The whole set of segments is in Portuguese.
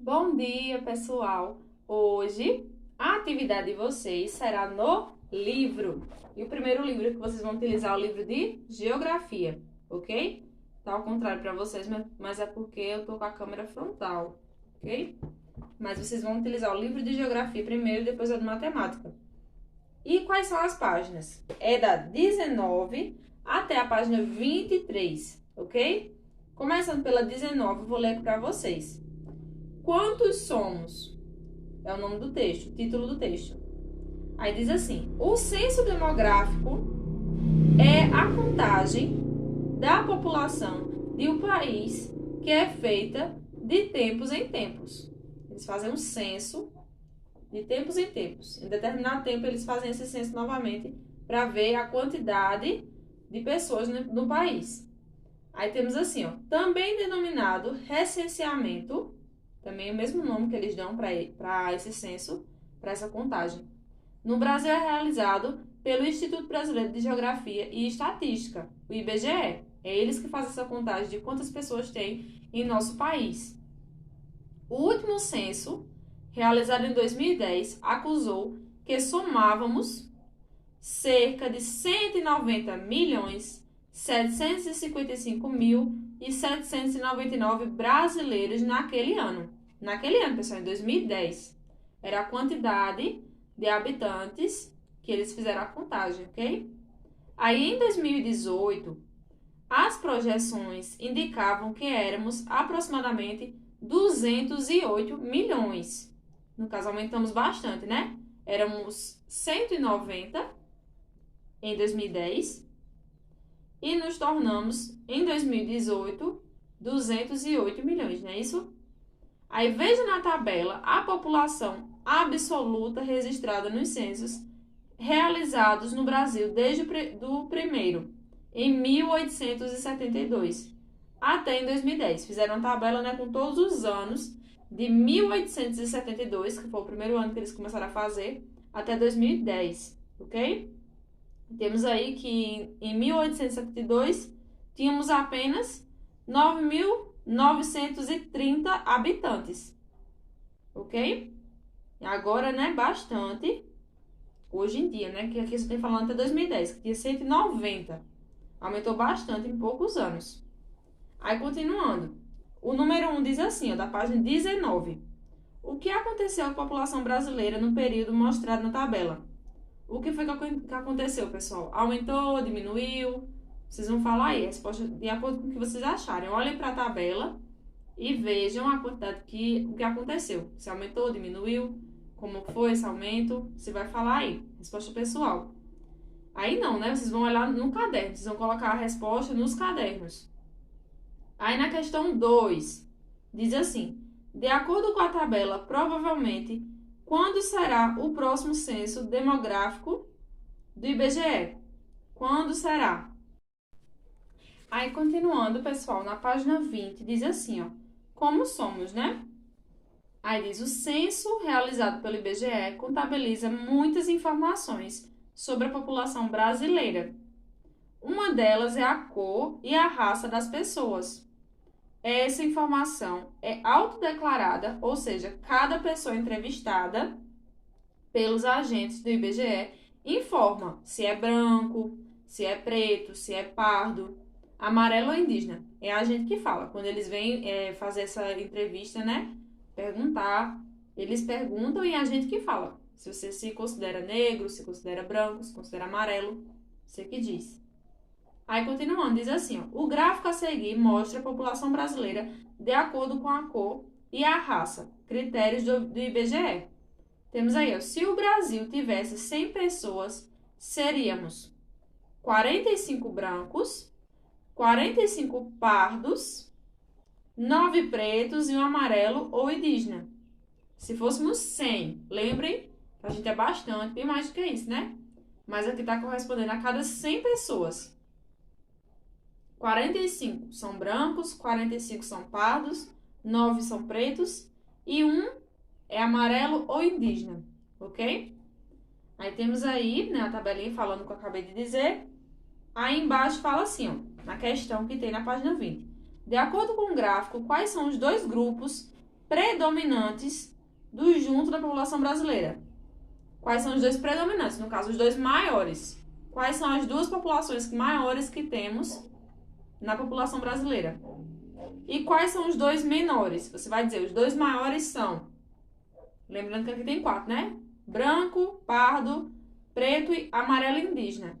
Bom dia, pessoal! Hoje a atividade de vocês será no livro. E o primeiro livro que vocês vão utilizar é o livro de Geografia, ok? Tá ao contrário para vocês, mas é porque eu tô com a câmera frontal, ok? Mas vocês vão utilizar o livro de Geografia primeiro e depois a de Matemática. E quais são as páginas? É da 19 até a página 23, ok? Começando pela 19, eu vou ler para vocês. Quantos somos? É o nome do texto, o título do texto. Aí diz assim: o censo demográfico é a contagem da população de um país que é feita de tempos em tempos. Eles fazem um censo de tempos em tempos. Em determinado tempo, eles fazem esse censo novamente para ver a quantidade de pessoas no país. Aí temos assim, ó, também denominado recenseamento, também é o mesmo nome que eles dão para esse censo, para essa contagem. No Brasil é realizado pelo Instituto Brasileiro de Geografia e Estatística, o IBGE. É eles que fazem essa contagem de quantas pessoas tem em nosso país. O último censo, realizado em 2010, acusou que somávamos cerca de 190 milhões 755 mil e 799 brasileiros naquele ano. Naquele ano, pessoal, em 2010. Era a quantidade de habitantes que eles fizeram a contagem, ok? Aí, em 2018, as projeções indicavam que éramos aproximadamente 208 milhões. No caso, aumentamos bastante, né? Éramos 190 em 2010 e nos tornamos, em 2018, 208 milhões, não é isso? Aí veja na tabela a população absoluta registrada nos censos realizados no Brasil desde o primeiro, em 1872, até em 2010. Fizeram uma tabela, né, com todos os anos de 1872, que foi o primeiro ano que eles começaram a fazer, até 2010, ok? Temos aí que em 1872 tínhamos apenas 9.930 habitantes, ok? E agora, né, bastante, hoje em dia, né, que aqui você tem falando até 2010, que tinha 190, aumentou bastante em poucos anos. Aí, continuando, o número 1 diz assim, ó, da página 19. O que aconteceu com a população brasileira no período mostrado na tabela? O que foi que aconteceu, pessoal? Aumentou, diminuiu? Vocês vão falar aí, a resposta de acordo com o que vocês acharem. Olhem para a tabela e vejam a quantidade o que aconteceu. Se aumentou, diminuiu, como foi esse aumento, você vai falar aí. Resposta pessoal. Aí não, né? Vocês vão olhar no caderno, vocês vão colocar a resposta nos cadernos. Aí na questão 2, diz assim: de acordo com a tabela, provavelmente, quando será o próximo censo demográfico do IBGE? Quando será? Aí, continuando, pessoal, na página 20, diz assim, ó, como somos, né? Aí diz, o censo realizado pelo IBGE contabiliza muitas informações sobre a população brasileira. Uma delas é a cor e a raça das pessoas. Essa informação é autodeclarada, ou seja, cada pessoa entrevistada pelos agentes do IBGE informa se é branco, se é preto, se é pardo, amarelo ou indígena. É a gente que fala. Quando eles vêm fazer essa entrevista, né? Perguntar, eles perguntam e é a gente que fala. Se você se considera negro, se considera branco, se considera amarelo, você que diz. Aí, continuando, diz assim, ó, o gráfico a seguir mostra a população brasileira de acordo com a cor e a raça, critérios do IBGE. Temos aí, ó, se o Brasil tivesse 100 pessoas, seríamos 45 brancos, 45 pardos, 9 pretos e um amarelo ou indígena. Se fôssemos 100, lembrem, a gente é bastante, bem mais do que isso, né? Mas aqui está correspondendo a cada 100 pessoas. 45 são brancos, 45 são pardos, 9 são pretos e 1 é amarelo ou indígena, ok? Aí temos aí, né, a tabelinha falando o que eu acabei de dizer. Aí embaixo fala assim, ó, na questão que tem na página 20. De acordo com o gráfico, quais são os dois grupos predominantes do junto da população brasileira. Quais são os dois predominantes? No caso, os dois maiores. Quais são as duas populações maiores que temos na população brasileira? E quais são os dois menores? Você vai dizer, os dois maiores são... Lembrando que aqui tem 4, né? Branco, pardo, preto e amarelo indígena.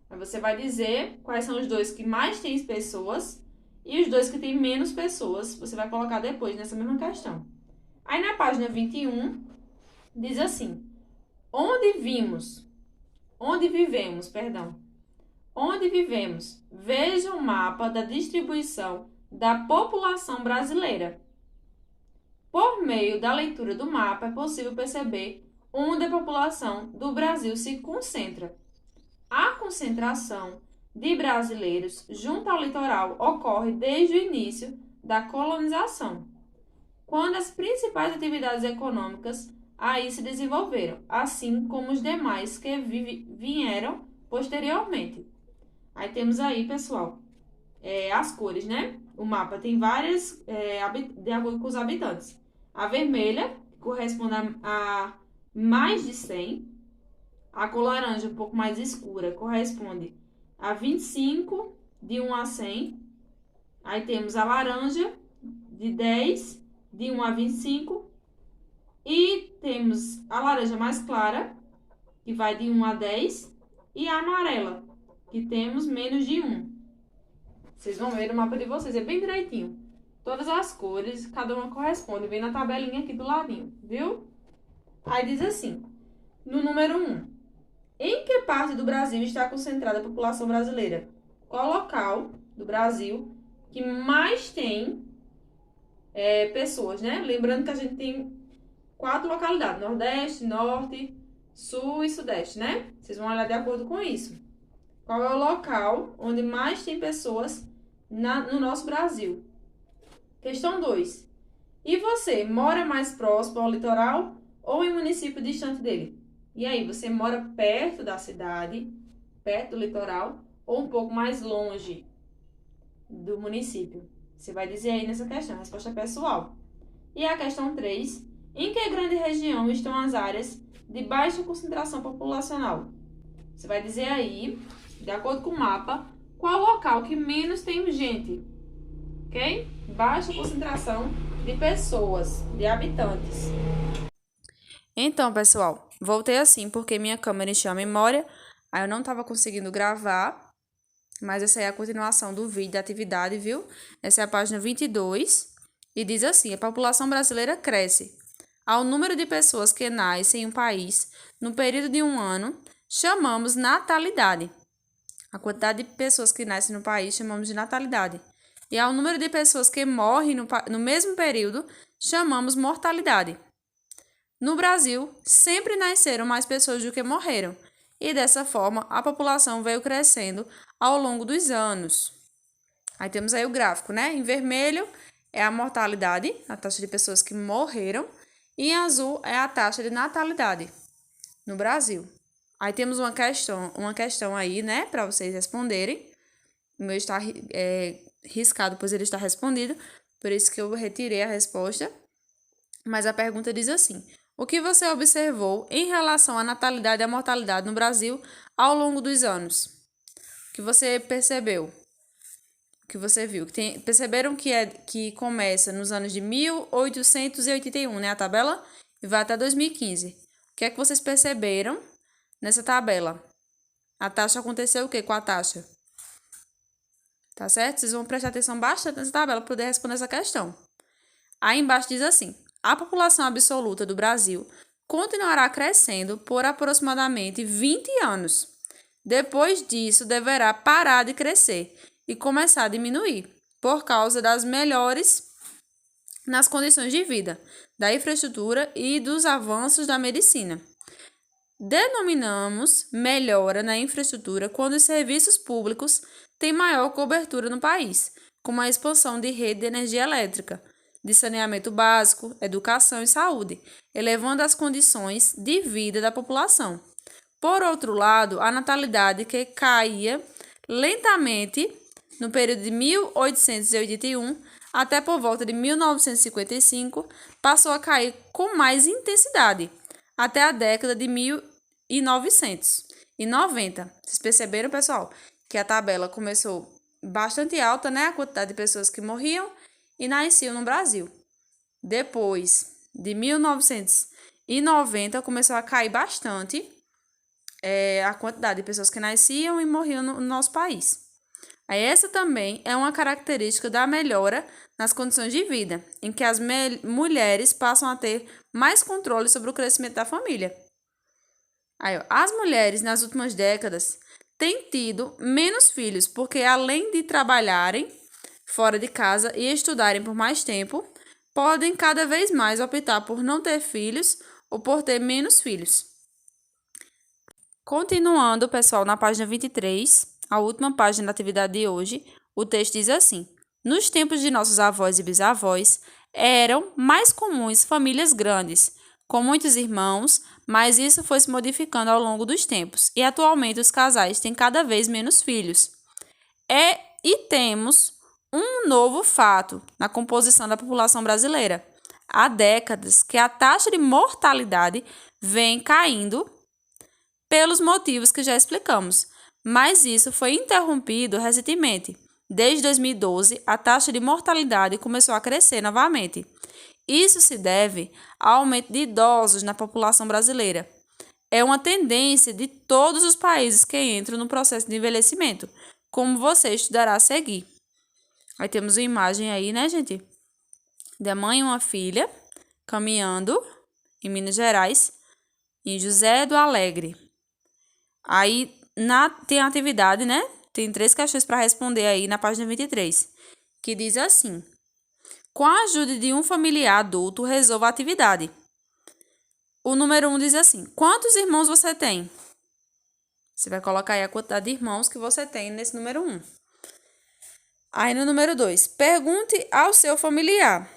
Aí você vai dizer quais são os dois que mais têm pessoas e os dois que têm menos pessoas. Você vai colocar depois nessa mesma questão. Aí na página 21, diz assim: onde vivemos, veja o mapa da distribuição da população brasileira. Por meio da leitura do mapa, é possível perceber onde a população do Brasil se concentra. A concentração de brasileiros junto ao litoral ocorre desde o início da colonização, quando as principais atividades econômicas aí se desenvolveram, assim como os demais que vieram posteriormente. Aí temos aí, pessoal, as cores, né? O mapa tem várias, de acordo com os habitantes. A vermelha, que corresponde a mais de 100. A cor laranja, um pouco mais escura, corresponde a 25, de 1 a 100. Aí temos a laranja, de 10, de 1 a 25. E temos a laranja mais clara, que vai de 1 a 10. E a amarela, que temos menos de 1. Vocês vão ver no mapa de vocês, é bem direitinho. Todas as cores, cada uma corresponde. Vem na tabelinha aqui do ladinho, viu? Aí diz assim, no número 1. Em que parte do Brasil está concentrada a população brasileira? Qual local do Brasil que mais tem pessoas, né? Lembrando que a gente tem 4 localidades, Nordeste, Norte, Sul e Sudeste, né? Vocês vão olhar de acordo com isso. Qual é o local onde mais tem pessoas no nosso Brasil? Questão 2. E você, mora mais próximo ao litoral ou em município distante dele? E aí, você mora perto da cidade, perto do litoral, ou um pouco mais longe do município? Você vai dizer aí nessa questão, resposta pessoal. E a questão 3. Em que grande região estão as áreas de baixa concentração populacional? Você vai dizer aí, de acordo com o mapa, qual local que menos tem gente? Ok? Baixa concentração de pessoas, de habitantes. Então, pessoal, voltei assim porque minha câmera encheu a memória, aí eu não estava conseguindo gravar, mas essa é a continuação do vídeo da atividade, viu? Essa é a página 22 e diz assim: a população brasileira cresce. Ao número de pessoas que nascem em um país no período de um ano, chamamos natalidade. A quantidade de pessoas que nascem no país chamamos de natalidade. E ao número de pessoas que morrem no mesmo período, chamamos mortalidade. No Brasil, sempre nasceram mais pessoas do que morreram, e dessa forma a população veio crescendo ao longo dos anos. Aí temos aí o gráfico, né? Em vermelho é a mortalidade, a taxa de pessoas que morreram, e em azul é a taxa de natalidade no Brasil. Aí temos uma questão aí, né, para vocês responderem. O meu está riscado, pois ele está respondido, por isso que eu retirei a resposta. Mas a pergunta diz assim: o que você observou em relação à natalidade e à mortalidade no Brasil ao longo dos anos? O que você percebeu? O que você viu? Perceberam que começa nos anos de 1881, né, a tabela? E vai até 2015. O que é que vocês perceberam nessa tabela? A taxa aconteceu o quê com a taxa? Tá certo? Vocês vão prestar atenção bastante nessa tabela para poder responder essa questão. Aí embaixo diz assim: a população absoluta do Brasil continuará crescendo por aproximadamente 20 anos. Depois disso, deverá parar de crescer e começar a diminuir, por causa das melhores nas condições de vida, da infraestrutura e dos avanços da medicina. Denominamos melhora na infraestrutura quando os serviços públicos têm maior cobertura no país, como a expansão de rede de energia elétrica, de saneamento básico, educação e saúde, elevando as condições de vida da população. Por outro lado, a natalidade que caía lentamente no período de 1881 até por volta de 1955 passou a cair com mais intensidade, até a década de 1990. Vocês perceberam, pessoal, que a tabela começou bastante alta, né? A quantidade de pessoas que morriam e nasciam no Brasil. Depois de 1990 começou a cair bastante a quantidade de pessoas que nasciam e morriam no nosso país. Aí essa também é uma característica da melhora nas condições de vida, em que as mulheres passam a ter mais controle sobre o crescimento da família. Aí, as mulheres nas últimas décadas têm tido menos filhos, porque além de trabalharem fora de casa e estudarem por mais tempo, podem cada vez mais optar por não ter filhos ou por ter menos filhos. Continuando, pessoal, na página 23, a última página da atividade de hoje, o texto diz assim: nos tempos de nossos avós e bisavós, eram mais comuns famílias grandes, com muitos irmãos, mas isso foi se modificando ao longo dos tempos, e atualmente os casais têm cada vez menos filhos. E temos um novo fato na composição da população brasileira. Há décadas que a taxa de mortalidade vem caindo pelos motivos que já explicamos, mas isso foi interrompido recentemente. Desde 2012, a taxa de mortalidade começou a crescer novamente. Isso se deve ao aumento de idosos na população brasileira. É uma tendência de todos os países que entram no processo de envelhecimento, como você estudará a seguir. Aí temos uma imagem aí, né, gente? Da mãe e uma filha caminhando em Minas Gerais, em José do Alegre. Aí tem a atividade, né? Tem 3 questões para responder aí na página 23, que diz assim: com a ajuda de um familiar adulto, resolva a atividade. O número 1 diz assim: quantos irmãos você tem? Você vai colocar aí a quantidade de irmãos que você tem nesse número 1. Aí no número 2, pergunte ao seu familiar.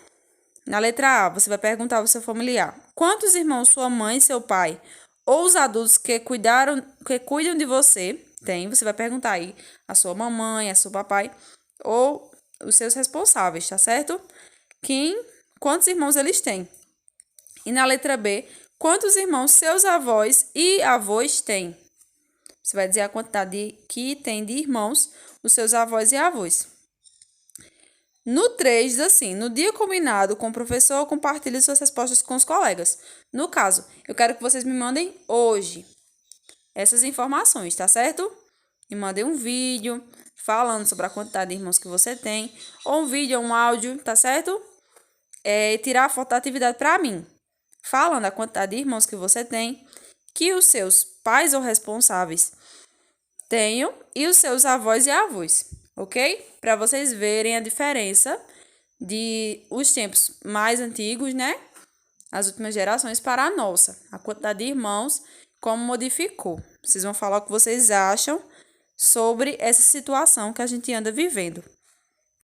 Na letra A, você vai perguntar ao seu familiar: quantos irmãos sua mãe, seu pai ou os adultos que cuidam de você tem? Você vai perguntar aí a sua mamãe, a seu papai ou os seus responsáveis, tá certo? Quantos irmãos eles têm? E na letra B, quantos irmãos seus avós e avós têm? Você vai dizer a quantidade que tem de irmãos os seus avós e avós. No 3, diz assim: no dia combinado com o professor, compartilhe suas respostas com os colegas. No caso, eu quero que vocês me mandem hoje essas informações, tá certo? Me mandem um vídeo falando sobre a quantidade de irmãos que você tem, ou um vídeo ou um áudio, tá certo? E tirar a foto da atividade para mim, falando a quantidade de irmãos que você tem, que os seus pais ou responsáveis tenham e os seus avós e avós, ok? Para vocês verem a diferença de os tempos mais antigos, né? As últimas gerações para a nossa. A quantidade de irmãos, como modificou. Vocês vão falar o que vocês acham sobre essa situação que a gente anda vivendo.